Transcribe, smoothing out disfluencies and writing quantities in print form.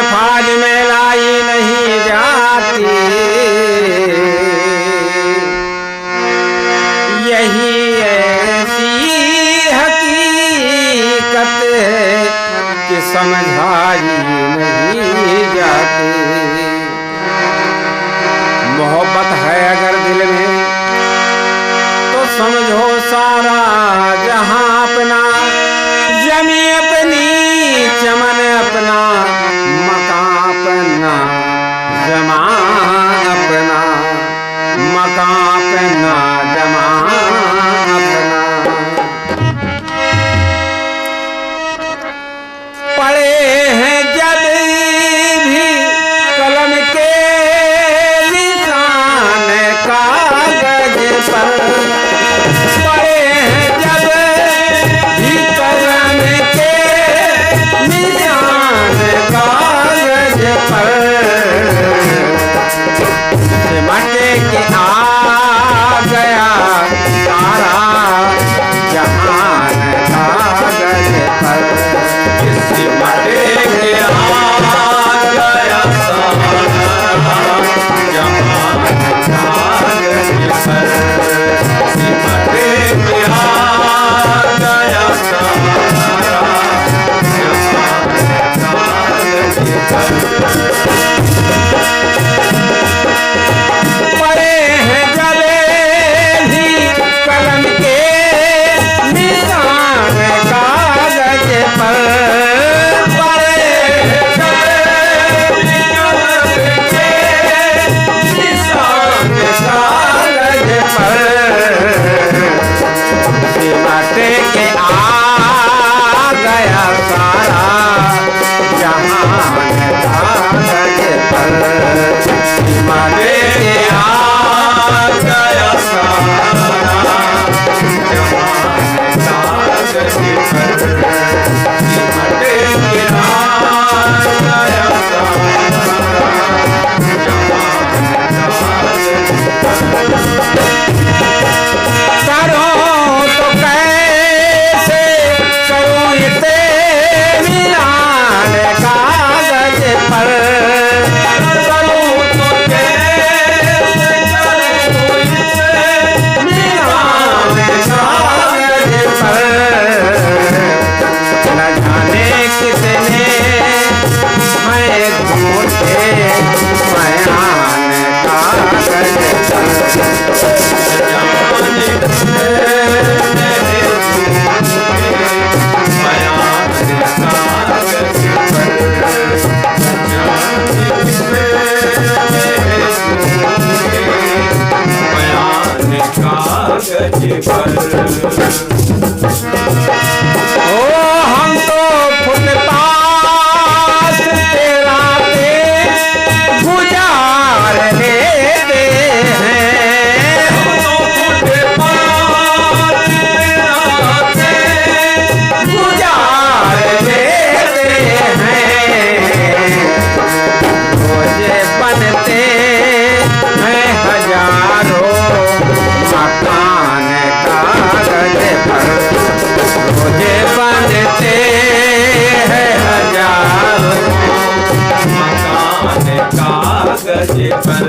फाज में लाई नहीं जाती, यही ऐसी हकीकत है कि समझाई नहीं जाती। मोहब्बत है अगर दिल में तो समझो सारा जहां अपना, जमी अपनी चमन अपना, मकान अपना जमा अपना, मकान अपना जमा अपना। पड़े हैं जब भी कलम के निशान कागज पर, पड़े हैं जब भी कलम के निशान कागज पर, सिमटे के आ गया सारा जहान कागज पर, सिमटे के आ गया सारा जहान कागज पर, सिमटे के आ गया सारा जहान कागज पर। पड़े हैं जब भी कलम के निशान कागज पर, पड़े हैं जब भी कलम के निशान कागज पर, सिमटे के आ गया सारा जहान कागज पर, सिमटे के आ गया सारा जहान कागज पर, सिमटे के आ गया सारा जहान कागज करो तो कैसे करूं इसे मिलान कागज पर, करूं तो कैसे करूं इसे मिलान कागज पर, न जाने कितने हैं झूठे बयान कागज ओ हम तो फुटपाथ पे रातें गुजार लेते हैं, गुजार लेते हैं, रोजे बनते हैं हजारों मकान कागज पर, रोजे बनते हैं हजारों मकान कागज पर,